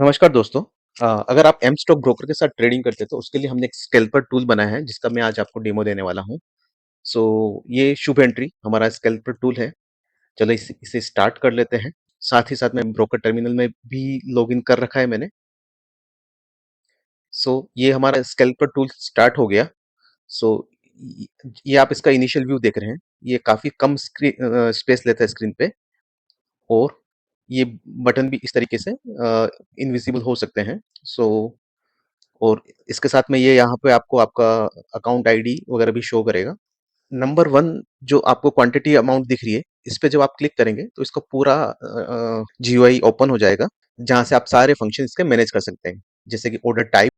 नमस्कार दोस्तों। अगर आप एम स्टॉक ब्रोकर के साथ ट्रेडिंग करते हैं तो उसके लिए हमने एक स्कैल्पर टूल बनाया है जिसका मैं आज आपको डेमो देने वाला हूँ। सो ये शुभ एंट्री हमारा स्कैल्पर टूल है। चलो इसे स्टार्ट कर लेते हैं। साथ ही साथ मैं ब्रोकर टर्मिनल में भी लॉगिन कर रखा है मैंने। सो ये हमारा स्कैल्पर टूल स्टार्ट हो गया। सो ये आप इसका इनिशियल व्यू देख रहे हैं। ये काफी कम स्क्रीन स्पेस लेता है स्क्रीन पे। और ये बटन भी इस तरीके से इनविजिबल हो सकते हैं। सो और इसके साथ में ये यहाँ पे आपको आपका अकाउंट आईडी वगैरह भी शो करेगा। नंबर वन, जो आपको क्वांटिटी अमाउंट दिख रही है, इस पे जब आप क्लिक करेंगे तो इसका पूरा जीयूआई ओपन हो जाएगा, जहाँ से आप सारे फंक्शन इसके मैनेज कर सकते हैं। जैसे कि ऑर्डर टाइप,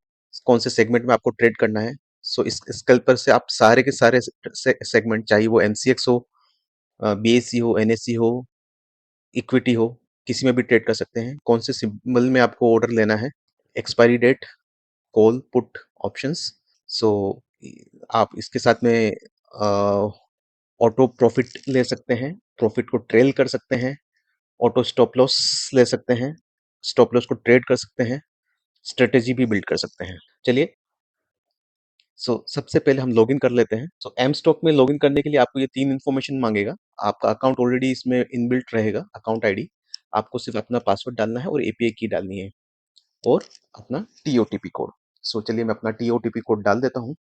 कौन से सेगमेंट में आपको ट्रेड करना है। सो इस स्कैल्पर से आप सारे के सारे सेगमेंट, चाहे वो एमसीएक्स हो, बीएससी हो, एनएससी हो, इक्विटी हो, किसी में भी ट्रेड कर सकते हैं। कौन से सिंबल में आपको ऑर्डर लेना है, expiry date, call put options. So आप इसके साथ में ऑटो प्रॉफिट ले सकते हैं, प्रॉफिट को ट्रेल कर सकते हैं, ऑटो स्टॉप लॉस ले सकते हैं, स्टॉप लॉस को ट्रेड कर सकते हैं, स्ट्रेटेजी भी बिल्ड कर सकते हैं। चलिए, सबसे पहले हम लॉगिन कर लेते हैं। एम स्टॉक में लॉगिन करने के लिए आपको ये तीन इन्फॉर्मेशन मांगेगा। आपका अकाउंट ऑलरेडी इसमें इनबिल्ट रहेगा, अकाउंट आईडी। आपको सिर्फ अपना पासवर्ड डालना है और एपीआई की डालनी है, और अपना टीओटीपी कोड। चलिए मैं अपना टीओटीपी कोड डाल देता हूँ।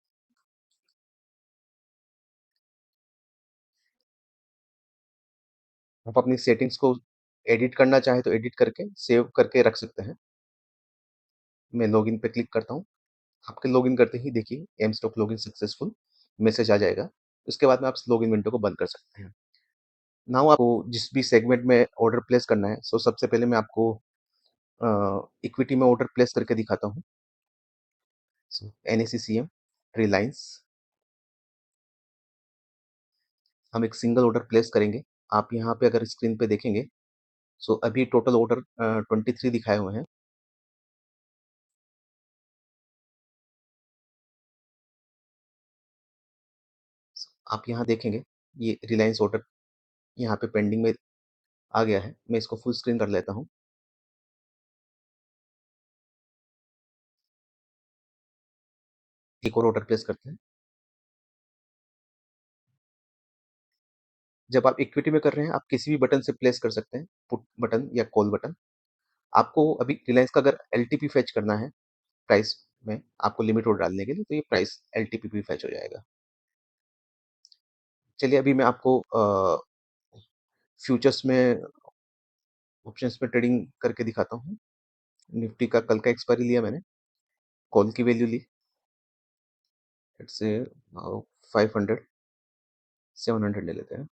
आप अपनी सेटिंग्स को एडिट करना चाहे तो एडिट करके सेव करके रख सकते हैं। मैं लॉगिन पे क्लिक करता हूँ। आपके लॉगिन करते ही देखिए m stock login successful message आ जाएगा। उसके बाद में आप लॉगिन विंडो को बंद कर सकते हैं। नाउ आपको जिस भी सेगमेंट में ऑर्डर प्लेस करना है, सबसे पहले मैं आपको इक्विटी में ऑर्डर प्लेस करके दिखाता हूँ। एनएससीसीएम, रिलायंस, हम एक सिंगल ऑर्डर प्लेस करेंगे। आप यहाँ पे अगर स्क्रीन पे देखेंगे, अभी टोटल ऑर्डर 23 दिखाए हुए हैं। आप यहाँ देखेंगे ये रिलायंस ऑर्डर यहाँ पे पेंडिंग में आ गया है। मैं इसको फुल स्क्रीन कर लेता हूँ। एक और ऑर्डर प्लेस करते हैं। जब आप इक्विटी में कर रहे हैं, आप किसी भी बटन से प्लेस कर सकते हैं, पुट बटन या कॉल बटन। आपको अभी रिलायंस का अगर एलटीपी फेच करना है प्राइस में, आपको लिमिट ऑर्डर डालने के लिए, तो ये प्राइस एलटीपी भी फेच हो जाएगा। चलिए अभी मैं आपको फ्यूचर्स में, ऑप्शंस में ट्रेडिंग करके दिखाता हूँ। निफ्टी का कल का एक्सपायरी लिया मैंने, कॉल की वैल्यू ली, लेट्स से 500, 700 ले लेते हैं।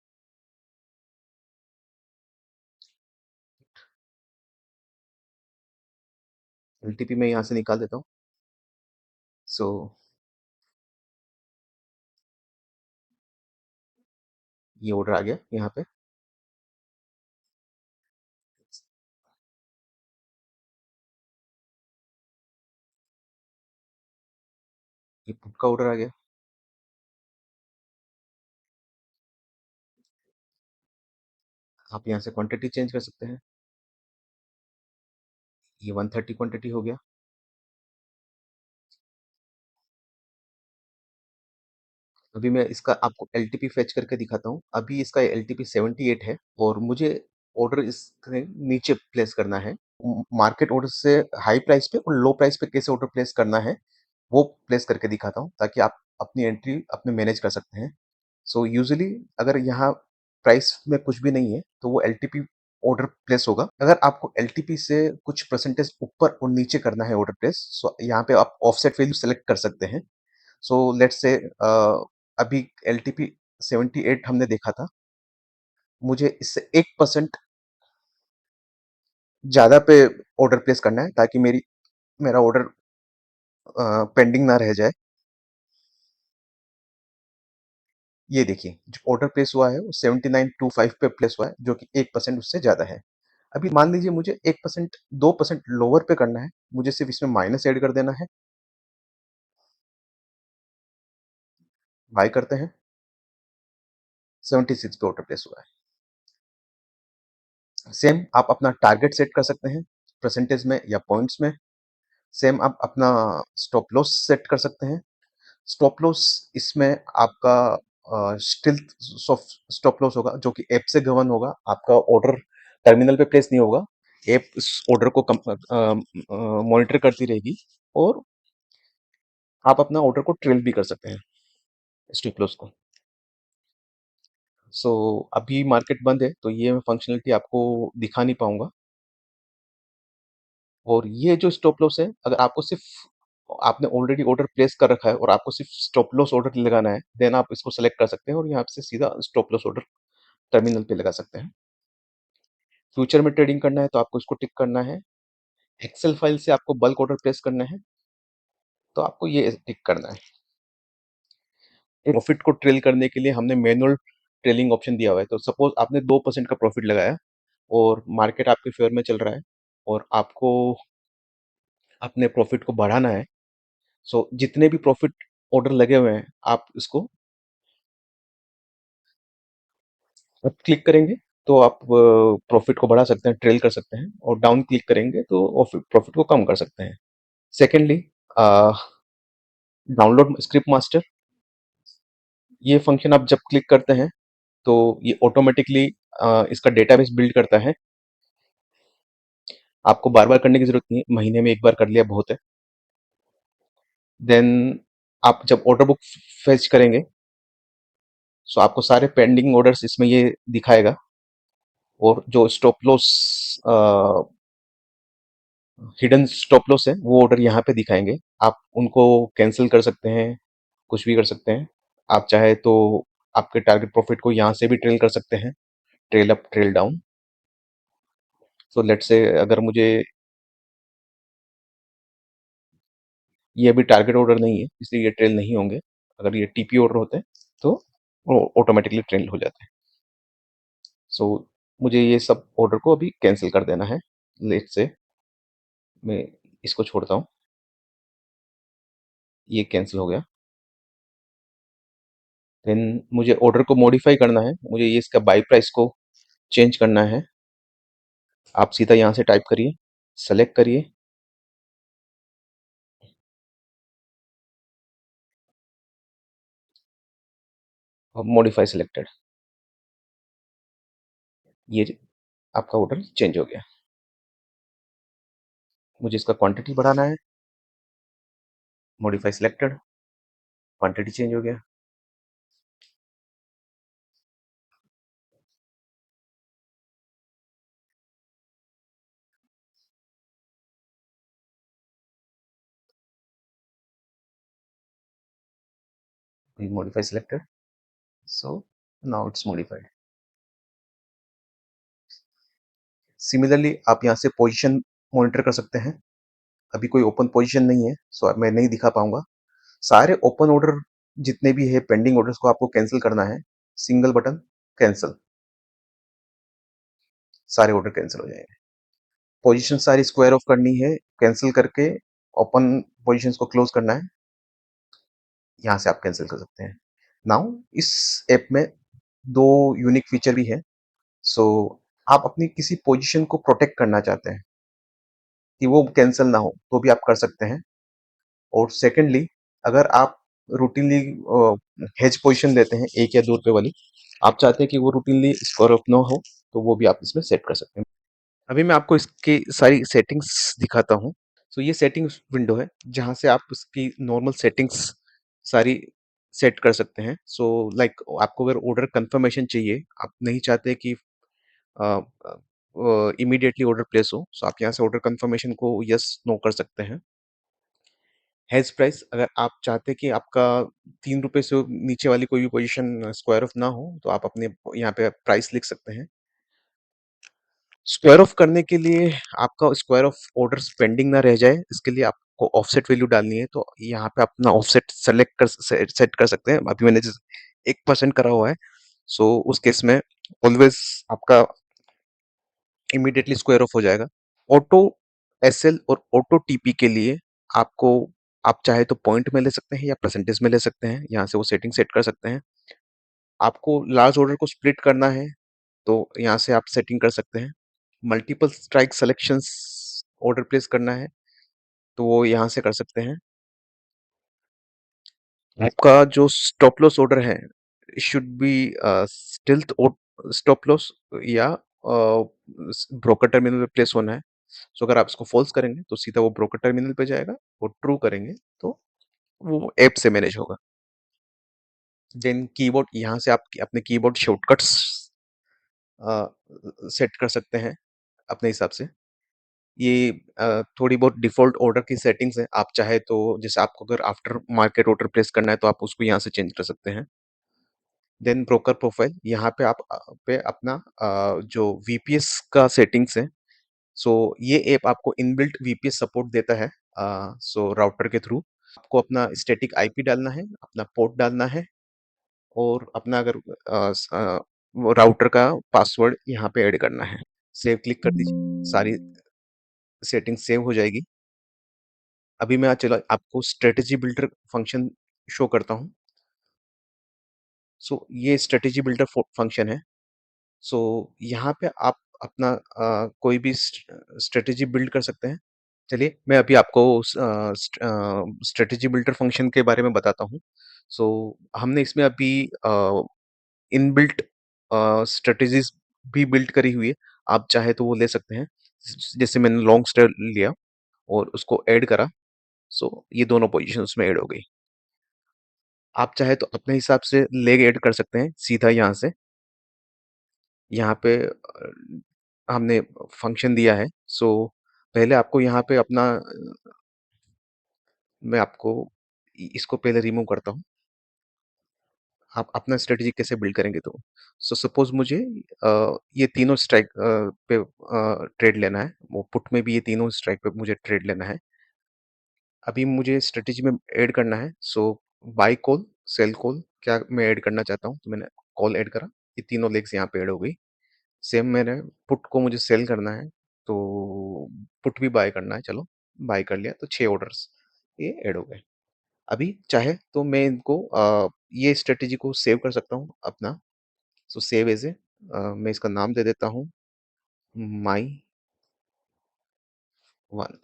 एलटीपी मैं यहाँ से निकाल देता हूँ। सो ये ऑर्डर आ गया यहाँ पे। ये पुट का ऑर्डर आ गया। आप यहाँ से क्वांटिटी चेंज कर सकते हैं। ये 130 क्वांटिटी हो गया। अभी मैं इसका आपको एलटीपी फेच करके दिखाता हूँ। अभी इसका एलटीपी 78 है, और मुझे ऑर्डर इसके नीचे प्लेस करना है। मार्केट ऑर्डर से हाई प्राइस पे और लो प्राइस पे कैसे ऑर्डर प्लेस करना है, वो प्लेस करके दिखाता हूँ, ताकि आप अपनी एंट्री अपने मैनेज कर सकते हैं। यूजुअली अगर यहाँ प्राइस में कुछ भी नहीं है तो वो एलटीपी ऑर्डर प्लेस होगा। अगर आपको एलटीपी से कुछ परसेंटेज ऊपर और नीचे करना है ऑर्डर प्लेस, यहाँ पे आप ऑफसेट वैल्यू सेलेक्ट कर सकते हैं। लेट्स से अभी एलटीपी 78 हमने देखा था, मुझे इससे 1% ज्यादा पे ऑर्डर प्लेस करना है, ताकि मेरा ऑर्डर पेंडिंग ना रह जाए। ये देखिए जो ऑर्डर प्लेस हुआ है वो 7925 पे प्लेस हुआ है, जो कि 1% उससे ज्यादा है। अभी मान लीजिए मुझे 1%, 2% लोअर पे करना है, मुझे सिर्फ इसमें माइनस ऐड कर देना है। बाय करते हैं। 76 पे ऑर्डर प्लेस हुआ है। सेम आप अपना टारगेट सेट कर सकते हैं। परसेंटेज में या पॉइंट्स में। सेम आप अपना स्टॉप लॉस सेट कर सकते हैं। स्टॉप लॉस इसमें आपका स्टिल स्टॉप लॉस होगा, जो कि ऐप से गवर्न होगा। आपका ऑर्डर टर्मिनल पे प्लेस नहीं होगा। ऐप इस ऑर्डर को मॉनिटर करती रहेगी, और आप अपना ऑर्डर को ट्रेल भी कर सकते हैं, स्टॉप लॉस को। सो अभी मार्केट बंद है, तो ये मैं फंक्शनलिटी आपको दिखा नहीं पाऊंगा। और ये जो स्टॉप लॉस है, अगर आपको सिर्फ आपने ऑलरेडी ऑर्डर प्लेस कर रखा है और आपको सिर्फ स्टॉप लॉस ऑर्डर लगाना है, देन आप इसको सेलेक्ट कर सकते हैं और यहाँ से सीधा स्टॉप लॉस ऑर्डर टर्मिनल पे लगा सकते हैं। फ्यूचर में ट्रेडिंग करना है तो आपको इसको टिक करना है। एक्सेल फाइल से आपको बल्क ऑर्डर प्लेस करना है, तो आपको ये टिक करना है। प्रॉफिट को ट्रेल करने के लिए हमने मैनुअल ट्रेलिंग ऑप्शन दिया हुआ है। तो सपोज आपने 2% का प्रॉफिट लगाया और मार्केट आपके फेवर में चल रहा है, और आपको अपने प्रॉफिट को बढ़ाना है। सो जितने भी प्रॉफिट ऑर्डर लगे हुए हैं, आप इसको आप क्लिक करेंगे तो आप प्रॉफिट को बढ़ा सकते हैं, ट्रेल कर सकते हैं, और डाउन क्लिक करेंगे तो प्रॉफिट को कम कर सकते हैं। सेकेंडली, डाउनलोड स्क्रिप्ट मास्टर, ये फंक्शन आप जब क्लिक करते हैं तो ये ऑटोमेटिकली इसका डेटाबेस बिल्ड करता है। आपको बार बार करने की जरूरत नहीं है, महीने में एक बार कर लिया बहुत है। देन आप जब ऑर्डर बुक फेच करेंगे, सो आपको सारे पेंडिंग ऑर्डर्स इसमें ये दिखाएगा, और जो stop loss hidden stop loss है, वो ऑर्डर यहाँ पे दिखाएंगे। आप उनको कैंसिल कर सकते हैं, कुछ भी कर सकते हैं। आप चाहे तो आपके टारगेट प्रॉफिट को यहाँ से भी ट्रेल कर सकते हैं, trail up trail down. So let's say अगर मुझे ये अभी टारगेट ऑर्डर नहीं है, इसलिए ये ट्रेल नहीं होंगे। अगर ये टीपी ऑर्डर होते हैं तो वो ऑटोमेटिकली ट्रेल हो जाते हैं। सो मुझे ये सब ऑर्डर को अभी कैंसिल कर देना है। लेट्स से मैं इसको छोड़ता हूँ, ये कैंसिल हो गया। देन मुझे ऑर्डर को मॉडिफाई करना है, मुझे ये इसका बाई प्राइस को चेंज करना है। आप सीधा यहाँ से टाइप करिए, सेलेक्ट करिए, और मॉडिफाई सिलेक्टेड। ये आपका ऑर्डर चेंज हो गया। मुझे इसका क्वांटिटी बढ़ाना है, मॉडिफाई सिलेक्टेड, क्वांटिटी चेंज हो गया। Modify selected, so now it's modified. Similarly आप यहाँ से पोजीशन मॉनिटर कर सकते हैं। अभी कोई ओपन पोजीशन नहीं है, सो मैं नहीं दिखा पाऊंगा। सारे ओपन ऑर्डर जितने भी है, पेंडिंग ऑर्डर्स को आपको कैंसिल करना है। सिंगल बटन, कैंसिल, सारे ऑर्डर कैंसिल हो जाएंगे। पोजीशन सारी स्क्वायर ऑफ करनी है, कैंसिल करके ओपन पोजीशंस को क्लोज करना है। यहाँ से आप कैंसिल कर सकते हैं। नाउ इस ऐप में दो यूनिक फीचर भी है। सो आप अपनी किसी पोजीशन को प्रोटेक्ट करना चाहते हैं कि वो कैंसिल ना हो, तो भी आप कर सकते हैं। और सेकेंडली, अगर आप रूटीनली हेज पोजीशन लेते हैं 1 या 2 रुपए वाली, आप चाहते हैं कि वो रूटीनली स्क्वायर ऑफ ना हो, तो वो भी आप इसमें सेट कर सकते हैं। अभी मैं आपको इसकी सारी सेटिंग्स दिखाता हूँ। सो ये सेटिंग्स विंडो है, जहाँ से आप इसकी नॉर्मल सेटिंग्स सारी सेट कर सकते हैं। सो लाइक आपको अगर ऑर्डर कंफर्मेशन चाहिए, आप नहीं चाहते कि इमीडिएटली ऑर्डर प्लेस हो, सो आप यहाँ से ऑर्डर कंफर्मेशन को यस नो कर सकते हैं। हेज प्राइस, अगर आप चाहते हैं कि आपका 3 रुपए से नीचे वाली कोई भी पोजीशन स्क्वायर ऑफ ना हो, तो आप अपने यहाँ पे प्राइस लिख सकते हैं। स्क्वायर ऑफ करने के लिए आपका स्क्वायर ऑफ ऑर्डर्स पेंडिंग ना रह जाए, इसके लिए आपको ऑफसेट वैल्यू डालनी है। तो यहाँ पे अपना ऑफसेट सेलेक्ट कर सेट कर सकते हैं। अभी मैंने 1% करा हुआ है, सो उस केस में ऑलवेज आपका इमीडिएटली स्क्वायर ऑफ हो जाएगा। ऑटो एसएल और ऑटो टीपी के लिए आपको, आप चाहे तो पॉइंट में ले सकते हैं या परसेंटेज में ले सकते हैं, यहाँ से वो सेटिंग सेट कर सकते हैं। आपको लार्ज ऑर्डर को स्प्लिट करना है, तो यहाँ से आप सेटिंग कर सकते हैं। Multiple strike selections order place करना है तो वो यहाँ से कर सकते हैं। आपका जो स्टॉप लॉस ऑर्डर है should be stealth stop loss या ब्रोकर टर्मिनल पे प्लेस होना है। सो अगर आप इसको फॉल्स करेंगे तो सीधा वो ब्रोकर टर्मिनल पे जाएगा, और ट्रू करेंगे तो वो ऐप से मैनेज होगा। देन कीबोर्ड, यहाँ से आप अपने कीबोर्ड शॉर्टकट्स सेट कर सकते हैं अपने हिसाब से। ये थोड़ी बहुत डिफ़ॉल्ट ऑर्डर की सेटिंग्स हैं। आप चाहे तो जैसे आपको अगर आफ्टर मार्केट ऑर्डर प्लेस करना है तो आप उसको यहाँ से चेंज कर सकते हैं। देन ब्रोकर प्रोफाइल, यहाँ पे आप पे अपना जो वीपीएस का सेटिंग्स है। सो ये ऐप आपको इनबिल्ट वीपीएस सपोर्ट देता है। सो राउटर के थ्रू आपको अपना स्टैटिक आईपी डालना है, अपना पोर्ट डालना है, और अपना अगर वो राउटर का पासवर्ड यहाँ पे ऐड करना है। सेव क्लिक कर दीजिए, सारी सेटिंग सेव हो जाएगी। अभी मैं चलो आपको स्ट्रेटेजी बिल्डर फंक्शन शो करता हूँ। सो ये स्ट्रेटेजी बिल्डर फंक्शन है। सो यहाँ पे आप अपना कोई भी स्ट्रेटेजी बिल्ड कर सकते हैं। चलिए मैं अभी आपको स्ट्रेटेजी बिल्डर फंक्शन के बारे में बताता हूँ। सो हमने इसमें अभी इनबिल्ट स्ट्रेटेजीज भी बिल्ड करी हुई है। आप चाहे तो वो ले सकते हैं। जैसे मैंने लॉन्ग स्टे लिया और उसको ऐड करा, सो ये दोनों पोजीशन उसमें ऐड हो गई। आप चाहे तो अपने हिसाब से लेग ऐड कर सकते हैं सीधा यहाँ से। यहाँ पे हमने फंक्शन दिया है। सो पहले आपको यहाँ पे अपना मैं आपको इसको पहले रिमूव करता हूँ। आप अपना स्ट्रेटजी कैसे बिल्ड करेंगे तो सो सपोज मुझे ये तीनों स्ट्राइक पे ट्रेड लेना है, वो पुट में भी ये तीनों स्ट्राइक पे मुझे ट्रेड लेना है। अभी मुझे स्ट्रेटजी में ऐड करना है। सो बाय कॉल, सेल कॉल क्या मैं ऐड करना चाहता हूँ, तो मैंने कॉल ऐड करा, ये तीनों लेग्स यहाँ पे ऐड हो गई। सेम मैंने पुट को मुझे सेल करना है, तो पुट भी बाय करना है, चलो बाय कर लिया, तो 6 ऑर्डर्स ये ऐड हो गए। अभी चाहे तो मैं इनको ये स्ट्रेटेजी को सेव कर सकता हूँ अपना। सो सेव एज ए, मैं इसका नाम दे देता हूँ माई वन।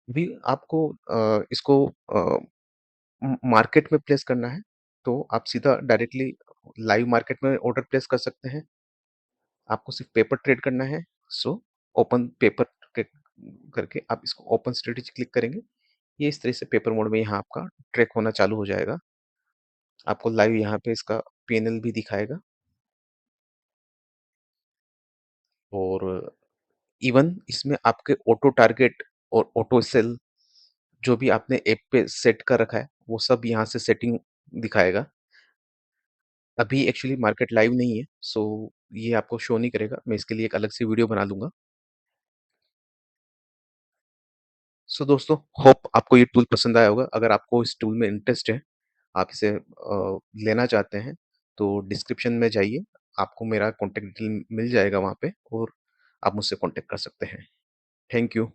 भी आपको इसको मार्केट में प्लेस करना है तो आप सीधा डायरेक्टली लाइव मार्केट में ऑर्डर प्लेस कर सकते हैं। आपको सिर्फ पेपर ट्रेड करना है। सो ओपन पेपर के करके आप इसको ओपन स्ट्रेटेजी क्लिक करेंगे, ये इस तरह से पेपर मोड में यहाँ आपका ट्रैक होना चालू हो जाएगा। आपको लाइव यहाँ पे इसका पीएनएल भी दिखाएगा, और इवन इसमें आपके ऑटो टारगेट और ऑटो सेल जो भी आपने ऐप पे सेट कर रखा है वो सब यहाँ से सेटिंग दिखाएगा। अभी एक्चुअली मार्केट लाइव नहीं है, सो ये आपको शो नहीं करेगा। मैं इसके लिए एक अलग से वीडियो बना लूंगा। सो दोस्तों, होप आपको ये टूल पसंद आया होगा। अगर आपको इस टूल में इंटरेस्ट है, आप इसे लेना चाहते हैं, तो डिस्क्रिप्शन में जाइए, आपको मेरा कॉन्टैक्ट डिटेल मिल जाएगा वहाँ पे, और आप मुझसे कॉन्टैक्ट कर सकते हैं। Thank you.